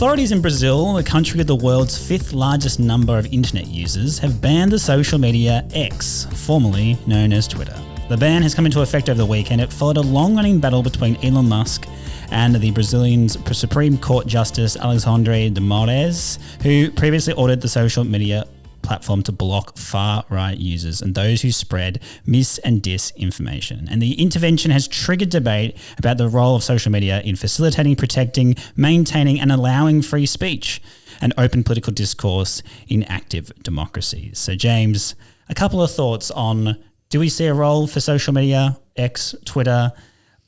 Authorities in Brazil, the country with the world's fifth largest number of internet users, have banned the social media X, formerly known as Twitter. The ban has come into effect over the weekend. It followed a long-running battle between Elon Musk and the Brazilian Supreme Court Justice Alexandre de Moraes, who previously ordered the social media platform to block far-right users and those who spread mis- and disinformation. And the intervention has triggered debate about the role of social media in facilitating, protecting, maintaining and allowing free speech and open political discourse in active democracies. So James, a couple of thoughts on, do we see a role for social media, X, Twitter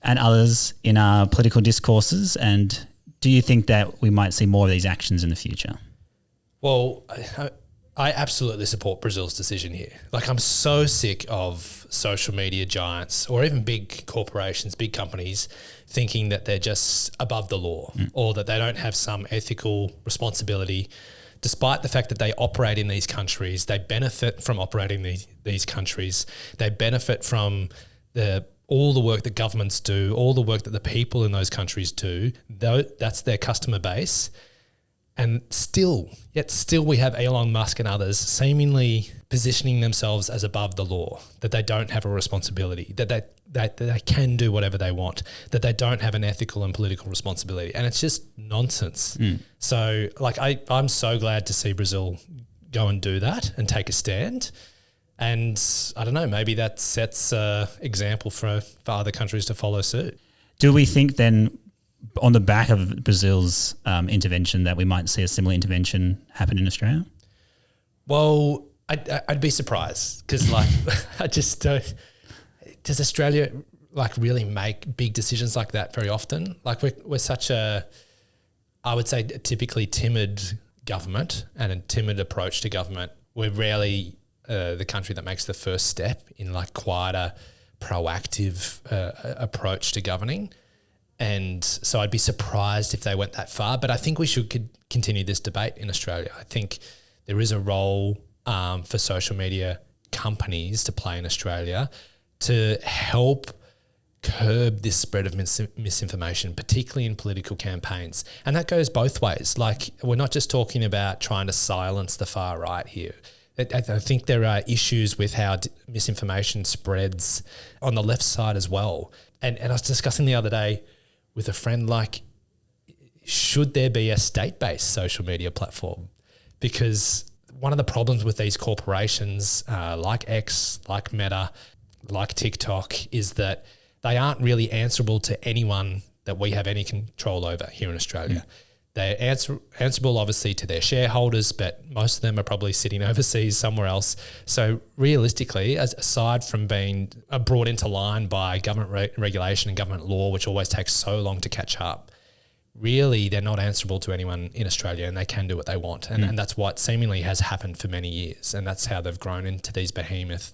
and others in our political discourses? And do you think that we might see more of these actions in the future? Well, I absolutely support Brazil's decision here. Like, I'm so sick of social media giants or even big corporations, big companies thinking that they're just above the law or that they don't have some ethical responsibility, despite the fact that they operate in these countries. They benefit from operating these countries. They benefit from all the work that governments do, all the work that the people in those countries do. That's their customer base. And still we have Elon Musk and others seemingly positioning themselves as above the law, that they don't have a responsibility, that they can do whatever they want, that they don't have an ethical and political responsibility. And it's just nonsense. So like I'm so glad to see Brazil go and do that and take a stand. And I don't know, maybe that sets an example for other countries to follow suit. Do we think then, on the back of Brazil's intervention, that we might see a similar intervention happen in Australia? Well, I'd be surprised because, like, I just don't. Does Australia like really make big decisions like that very often? Like, we're such a, I would say, typically timid government and a timid approach to government. We're rarely the country that makes the first step in like quite a proactive approach to governing. And so I'd be surprised if they went that far, but I think we should continue this debate in Australia. I think there is a role for social media companies to play in Australia to help curb this spread of misinformation, particularly in political campaigns. And that goes both ways. Like, we're not just talking about trying to silence the far right here. I think there are issues with how misinformation spreads on the left side as well. And I was discussing the other day with a friend, like, should there be a state-based social media platform? Because one of the problems with these corporations like X, like Meta, like TikTok, is that they aren't really answerable to anyone that we have any control over here in Australia. They're answerable, obviously, to their shareholders, but most of them are probably sitting overseas somewhere else. So realistically, aside from being brought into line by government regulation and government law, which always takes so long to catch up, really they're not answerable to anyone in Australia, and they can do what they want. And that's what seemingly has happened for many years. And that's how they've grown into these behemoths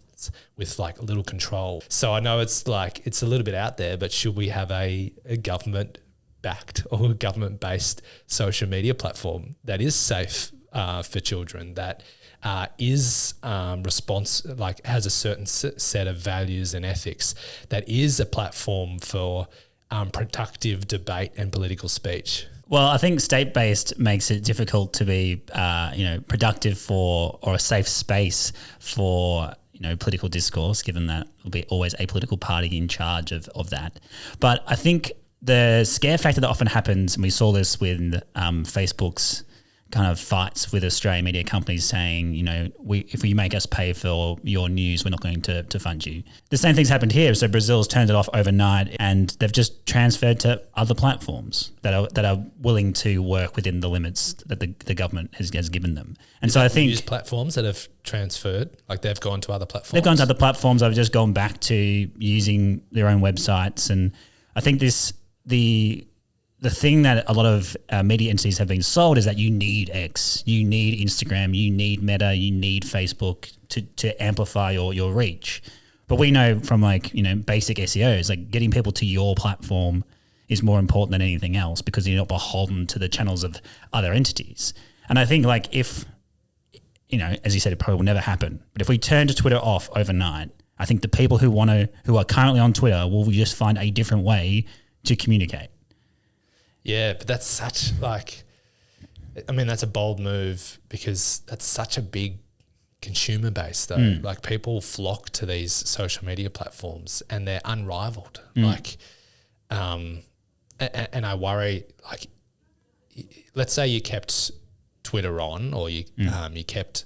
with like little control. So I know it's like, it's a little bit out there, but should we have a government-backed or government-based social media platform that is safe for children, that is has a certain set of values and ethics, that is a platform for productive debate and political speech? Well, I think state-based makes it difficult to be, productive or a safe space for, political discourse, given that there'll be always a political party in charge of that. But I think the scare factor that often happens, and we saw this with Facebook's kind of fights with Australian media companies saying, if you make us pay for your news, we're not going to fund you. The same thing's happened here. So Brazil's turned it off overnight, and they've just transferred to other platforms that are willing to work within the limits that the government has given them. And so I think use platforms that have transferred, like they've gone to other platforms. They've gone to other platforms. I've just gone back to using their own websites, and I think the thing that a lot of media entities have been sold is that you need X, you need Instagram, you need Meta, you need Facebook to amplify your reach. But we know from basic SEOs, like getting people to your platform is more important than anything else, because you're not beholden to the channels of other entities. And I think if, as you said, it probably will never happen. But if we turn to Twitter off overnight, I think the people who are currently on Twitter will just find a different way to communicate. Yeah, but that's such I mean, that's a bold move because that's such a big consumer base though. Like people flock to these social media platforms and they're unrivaled. Like, and I worry, like, let's say you kept Twitter on, or you kept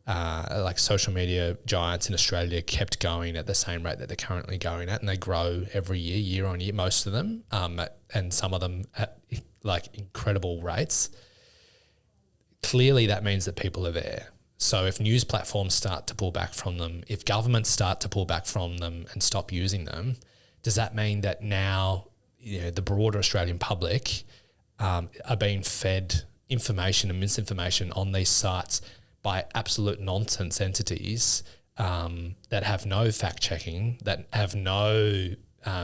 like social media giants in Australia kept going at the same rate that they're currently going at, and they grow every year on year, most of them, and some of them at like incredible rates. Clearly that means that people are there. So if news platforms start to pull back from them, if governments start to pull back from them and stop using them, does that mean that now, you know, the broader Australian public are being fed information and misinformation on these sites by absolute nonsense entities that have no fact checking, that have no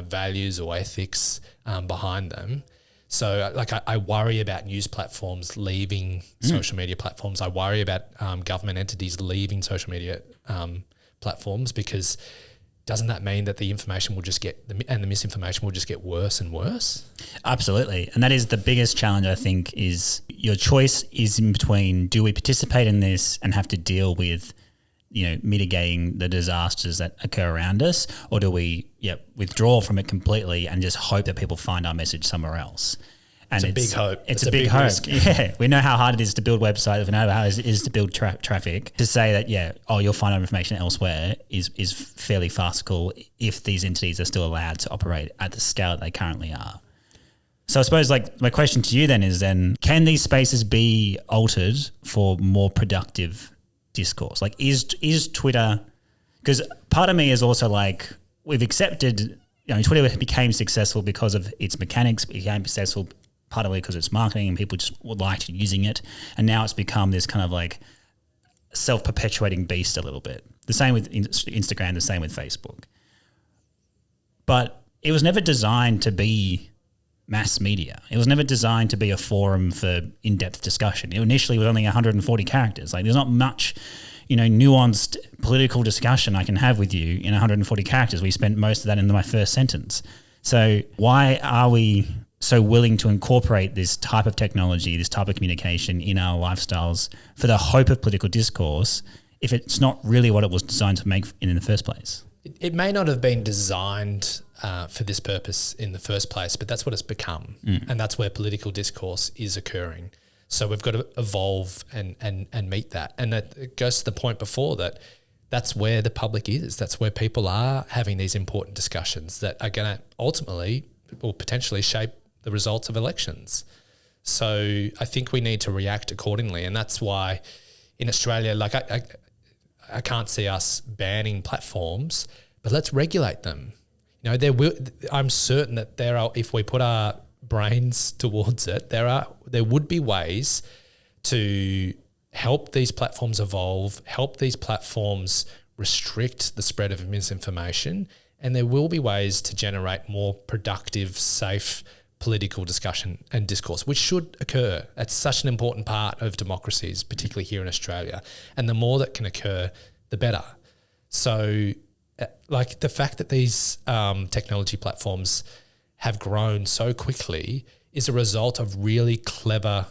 values or ethics behind them? So like I worry about news platforms leaving social media platforms. I worry about government entities leaving social media platforms, because doesn't that mean that the information will just get, and the misinformation will just get worse and worse? Absolutely. And that is the biggest challenge, I think, is your choice is in between, do we participate in this and have to deal with, you know, mitigating the disasters that occur around us, or do we withdraw from it completely and just hope that people find our message somewhere else? And it's a big hope. It's a big hope. Risk. Yeah, we know how hard it is to build websites. We know how hard it is to build traffic. To say that, you'll find our information elsewhere is fairly farcical if these entities are still allowed to operate at the scale that they currently are. So I suppose, like, my question to you then is, can these spaces be altered for more productive discourse? Like, is Twitter, because part of me is also like, we've accepted, you know, Twitter became successful because of its mechanics, became successful partly because it's marketing and people just liked using it, and now it's become this kind of like self-perpetuating beast a little bit. The same with Instagram, the same with Facebook. But it was never designed to be mass media. It was never designed to be a forum for in-depth discussion. It initially was only 140 characters. Like, there's not much, you know, nuanced political discussion I can have with you in 140 characters. We spent most of that in my first sentence. So why are we so willing to incorporate this type of technology, this type of communication in our lifestyles for the hope of political discourse, if it's not really what it was designed to make in the first place? It may not have been designed for this purpose in the first place, but that's what it's become. And that's where political discourse is occurring. So we've got to evolve and meet that. And that goes to the point before that that's where the public is. That's where people are having these important discussions that are going to ultimately or potentially shape the results of elections. So I think we need to react accordingly. And that's why in Australia, like I can't see us banning platforms, but let's regulate them. You know, I'm certain that there are, if we put our brains towards it, there would be ways to help these platforms evolve, help these platforms restrict the spread of misinformation, and there will be ways to generate more productive, safe political discussion and discourse, which should occur. That's such an important part of democracies, particularly here in Australia. And the more that can occur, the better. So like the fact that these technology platforms have grown so quickly is a result of really clever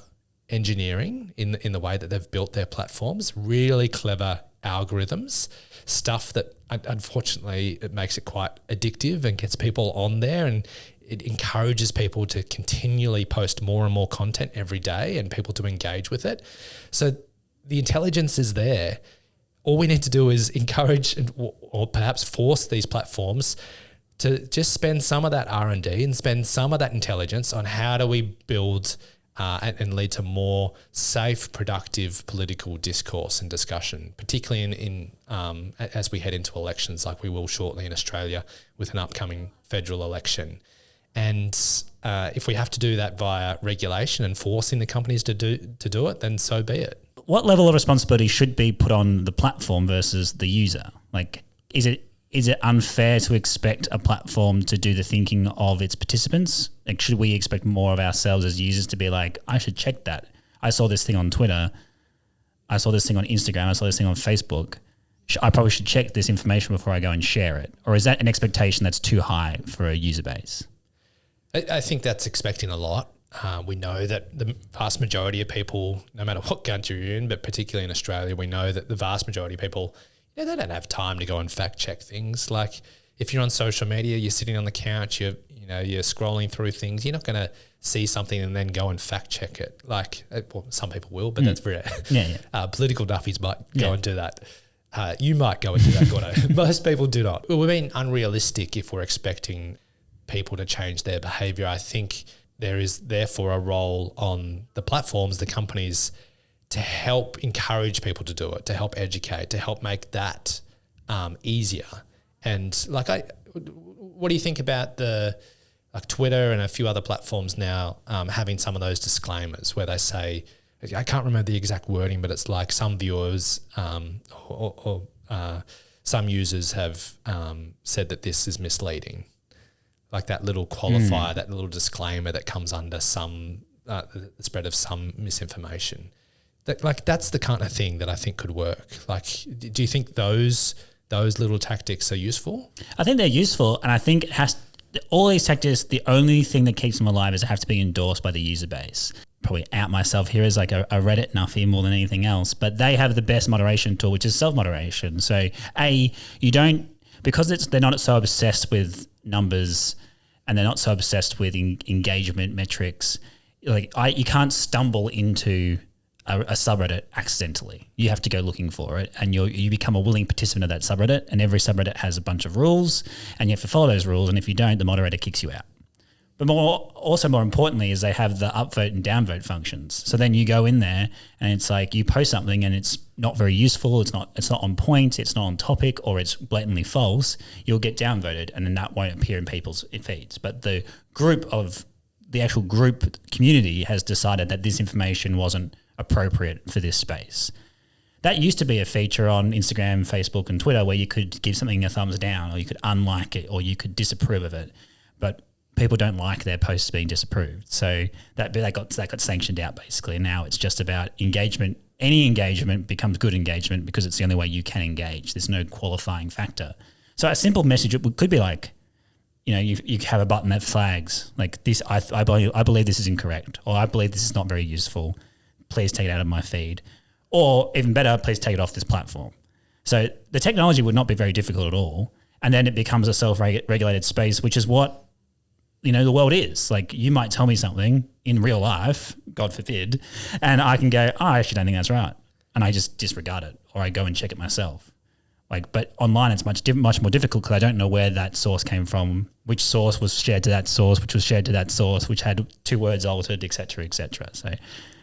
engineering in the way that they've built their platforms, really clever algorithms, stuff that unfortunately it makes it quite addictive and gets people on there, and it encourages people to continually post more and more content every day and people to engage with it. So the intelligence is there. All we need to do is encourage or perhaps force these platforms to just spend some of that R&D and spend some of that intelligence on how do we build and lead to more safe, productive political discourse and discussion, particularly in as we head into elections like we will shortly in Australia with an upcoming federal election. And if we have to do that via regulation and forcing the companies to do it, then so be it. What level of responsibility should be put on the platform versus the user? Like, is it unfair to expect a platform to do the thinking of its participants? Like, should we expect more of ourselves as users to be like, I should check that. I saw this thing on Twitter. I saw this thing on Instagram. I saw this thing on Facebook. I probably should check this information before I go and share it. Or is that an expectation that's too high for a user base? I think that's expecting a lot. We know that the vast majority of people, no matter what country you're in, but particularly in Australia, we know that the vast majority of people, they don't have time to go and fact check things. Like if you're on social media, you're sitting on the couch, you're scrolling through things, you're not going to see something and then go and fact check it. Like, well, some people will, but that's rare. Political duffies might go and do that. You might go and do that, Gordo. Most people do not. We're being unrealistic if we're expecting people to change their behaviour. I think there is therefore a role on the platforms, the companies, to help encourage people to do it, to help educate, to help make that easier. And what do you think about Twitter and a few other platforms now having some of those disclaimers where they say, I can't remember the exact wording, but it's like some viewers or some users have said that this is misleading. Like that little qualifier, that little disclaimer that comes under some the spread of some misinformation. That's the kind of thing that I think could work. Like, do you think those little tactics are useful? I think they're useful, and I think all these tactics, the only thing that keeps them alive is they have to be endorsed by the user base. Probably out myself here as like a Reddit nuffy more than anything else, but they have the best moderation tool, which is self-moderation. So because they're not so obsessed with numbers and they're not so obsessed with engagement metrics, you can't stumble into a subreddit accidentally. You have to go looking for it, and you become a willing participant of that subreddit, and every subreddit has a bunch of rules, and you have to follow those rules, and if you don't, the moderator kicks you out. But more importantly is they have the upvote and downvote functions. So then you go in there and it's like you post something and it's not very useful, it's not on point, it's not on topic, or it's blatantly false, you'll get downvoted, and then that won't appear in people's feeds. But the actual group community has decided that this information wasn't appropriate for this space. That used to be a feature on Instagram, Facebook, and Twitter where you could give something a thumbs down, or you could unlike it, or you could disapprove of it. But people don't like their posts being disapproved. So that got sanctioned out basically. And now it's just about engagement. Any engagement becomes good engagement because it's the only way you can engage. There's no qualifying factor. So a simple message could be like, you have a button that flags like this. I believe this is incorrect, or I believe this is not very useful. Please take it out of my feed. Or even better, please take it off this platform. So the technology would not be very difficult at all. And then it becomes a self-regulated space, which is what the world is. Like, you might tell me something in real life, God forbid, and I can go, I actually don't think that's right. And I just disregard it, or I go and check it myself. But online it's much more difficult because I don't know where that source came from, which source was shared to that source, which was shared to that source, which had 2 words altered, et cetera, et cetera. So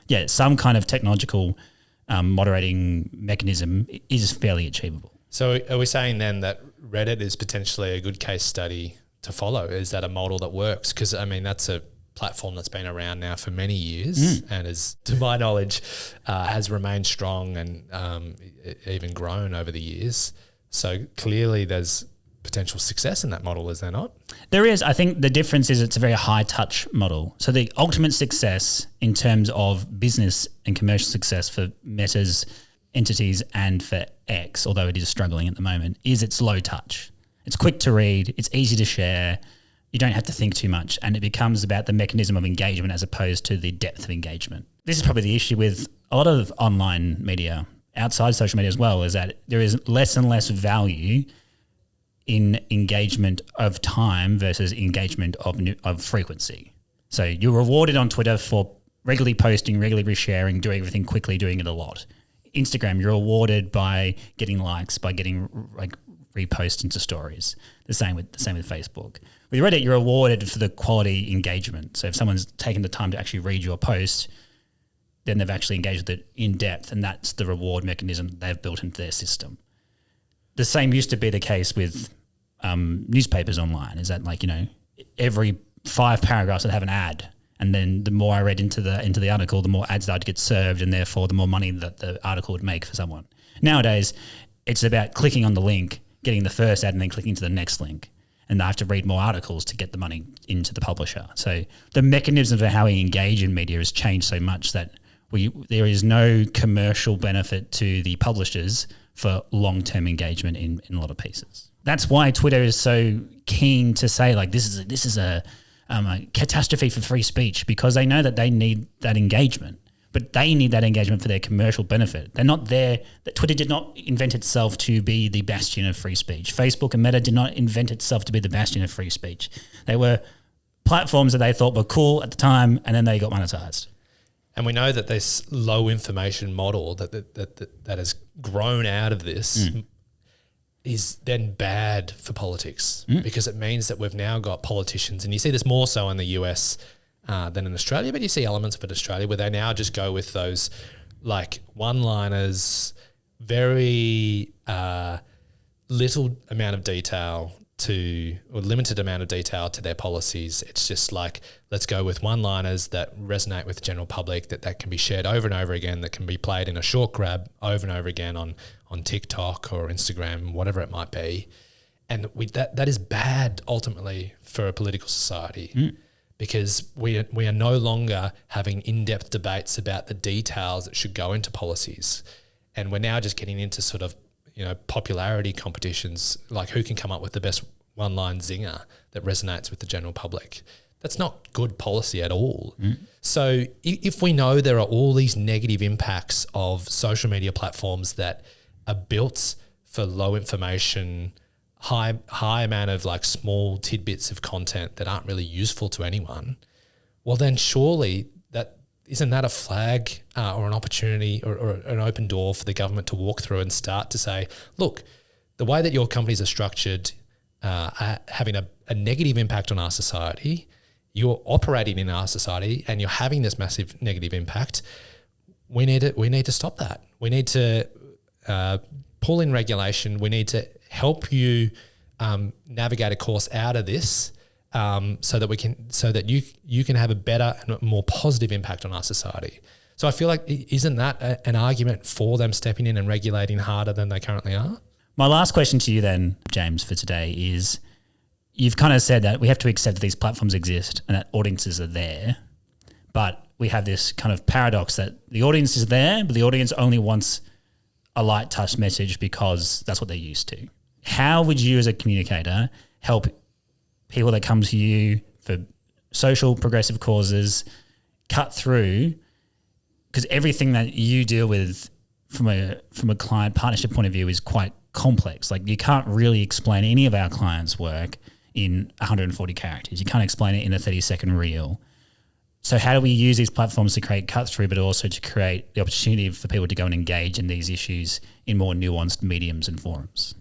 yeah, some kind of technological moderating mechanism is fairly achievable. So are we saying then that Reddit is potentially a good case study to follow? Is that a model that works? Because that's a platform that's been around now for many years and is, to my knowledge, has remained strong and even grown over the years. So clearly there's potential success in that model, is there not? There is. I think the difference is it's a very high touch model. So the ultimate success in terms of business and commercial success for Meta's entities and for X, although it is struggling at the moment, is it's low touch. It's quick to read, it's easy to share, you don't have to think too much, and it becomes about the mechanism of engagement as opposed to the depth of engagement. This is probably the issue with a lot of online media, outside social media as well, is that there is less and less value in engagement of time versus engagement of frequency. So you're rewarded on Twitter for regularly posting, regularly resharing, doing everything quickly, doing it a lot. Instagram, you're rewarded by getting likes, by getting repost into stories. The same with Facebook. With Reddit, you're rewarded for the quality engagement. So if someone's taken the time to actually read your post, then they've actually engaged with it in depth, and that's the reward mechanism they've built into their system. The same used to be the case with newspapers online, is that every 5 paragraphs would have an ad, and then the more I read into the article, the more ads that I'd get served, and therefore the more money that the article would make for someone. Nowadays, it's about clicking on the link, getting the first ad, and then clicking to the next link. And I have to read more articles to get the money into the publisher. So the mechanism for how we engage in media has changed so much that there is no commercial benefit to the publishers for long-term engagement in a lot of pieces. That's why Twitter is so keen to say this is a a catastrophe for free speech because they know that they need that engagement. But they need that engagement for their commercial benefit. They're not there. That Twitter did not invent itself to be the bastion of free speech. Facebook and Meta did not invent itself to be the bastion of free speech. They were platforms that they thought were cool at the time, and then they got monetized. And we know that this low information model that has grown out of this is then bad for politics because it means that we've now got politicians, and you see this more so in the US than in Australia, but you see elements of it in Australia where they now just go with those like one-liners, very little amount of detail or limited amount of detail to their policies. It's just like, let's go with one-liners that resonate with the general public, that can be shared over and over again, that can be played in a short grab over and over again on TikTok or Instagram, whatever it might be. And that is bad ultimately for a political society. Because we are no longer having in-depth debates about the details that should go into policies. And we're now just getting into sort of, popularity competitions, like who can come up with the best one-line zinger that resonates with the general public. That's not good policy at all. So if we know there are all these negative impacts of social media platforms that are built for low information, high amount of like small tidbits of content that aren't really useful to anyone, well then surely isn't that a flag or an opportunity or an open door for the government to walk through and start to say, look, the way that your companies are structured are having a negative impact on our society. You're operating in our society and you're having this massive negative impact. We need to stop that. We need to pull in regulation. We need to help you navigate a course out of this, so that you can have a better and a more positive impact on our society. So I feel like, isn't that an argument for them stepping in and regulating harder than they currently are? My last question to you then, James, for today is, you've kind of said that we have to accept that these platforms exist and that audiences are there, but we have this kind of paradox that the audience is there, but the audience only wants a light touch message because that's what they're used to. How would you as a communicator help people that come to you for social progressive causes cut through? Because everything that you deal with from a client partnership point of view is quite complex. Like, you can't really explain any of our clients' work in 140 characters. You can't explain it in a 30-second reel. So how do we use these platforms to create cut through, but also to create the opportunity for people to go and engage in these issues in more nuanced mediums and forums?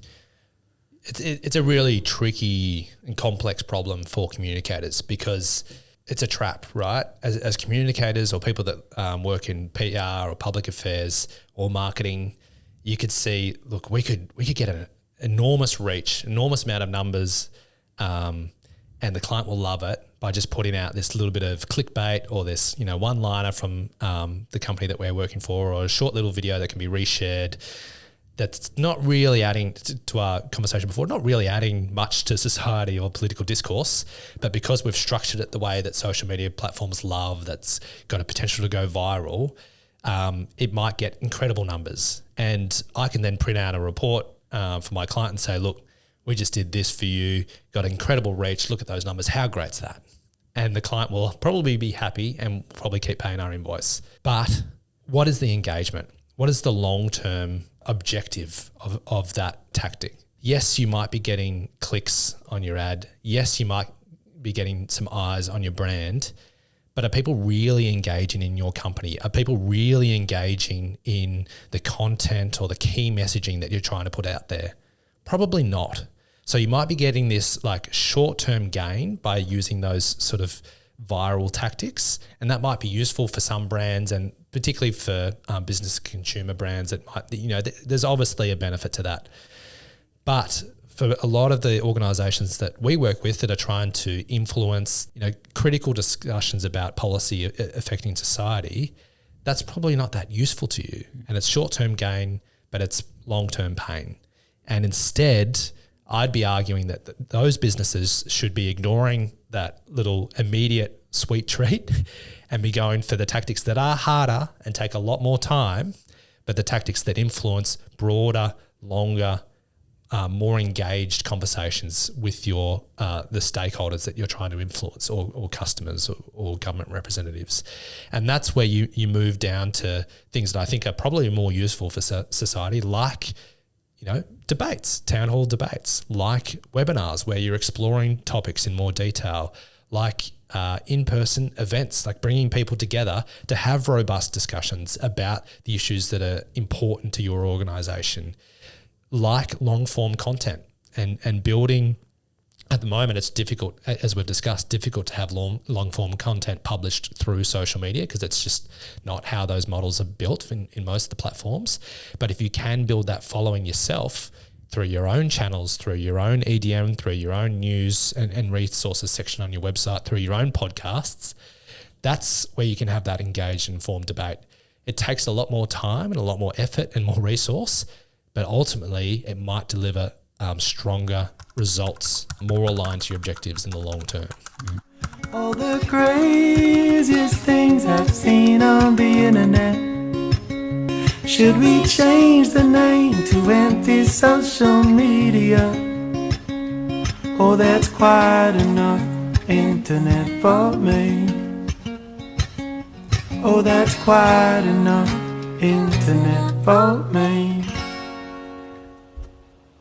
It's a really tricky and complex problem for communicators because it's a trap, right? As communicators or people that work in PR or public affairs or marketing, you could see, look, we could get an enormous reach, enormous amount of numbers, and the client will love it by just putting out this little bit of clickbait or this, one-liner from the company that we're working for, or a short little video that can be reshared. That's not really adding to our conversation before, not really adding much to society or political discourse, but because we've structured it the way that social media platforms love, that's got a potential to go viral, it might get incredible numbers. And I can then print out a report for my client and say, look, we just did this for you, got incredible reach, look at those numbers, how great's that? And the client will probably be happy and probably keep paying our invoice. But what is the engagement? What is the long-term objective of that tactic? Yes, you might be getting clicks on your ad. Yes, you might be getting some eyes on your brand, but are people really engaging in your company? Are people really engaging in the content or the key messaging that you're trying to put out there? Probably not. So you might be getting this like short-term gain by using those sort of viral tactics, and that might be useful for some brands, and particularly for business consumer brands, that might, there's obviously a benefit to that. But for a lot of the organisations that we work with that are trying to influence, critical discussions about policy affecting society, that's probably not that useful to you. And it's short-term gain, but it's long-term pain. And instead, I'd be arguing that those businesses should be ignoring that little immediate sweet treat and be going for the tactics that are harder and take a lot more time, but the tactics that influence broader, longer, more engaged conversations with your the stakeholders that you're trying to influence, or customers, or government representatives. And that's where you move down to things that I think are probably more useful for society, like, debates, town hall debates, like webinars where you're exploring topics in more detail, like in-person events, like bringing people together to have robust discussions about the issues that are important to your organisation, like long-form content and building. At the moment, it's difficult, as we've discussed, difficult to have long-form content published through social media because it's just not how those models are built in most of the platforms. But if you can build that following yourself through your own channels, through your own EDM, through your own news and resources section on your website, through your own podcasts, that's where you can have that engaged, informed debate. It takes a lot more time and a lot more effort and more resource, but ultimately it might deliver stronger results, more aligned to your objectives in the long term. All the craziest things I've seen on the internet. Should we change the name to anti-social media? Oh, that's quite enough internet for me. Oh, that's quite enough internet for me.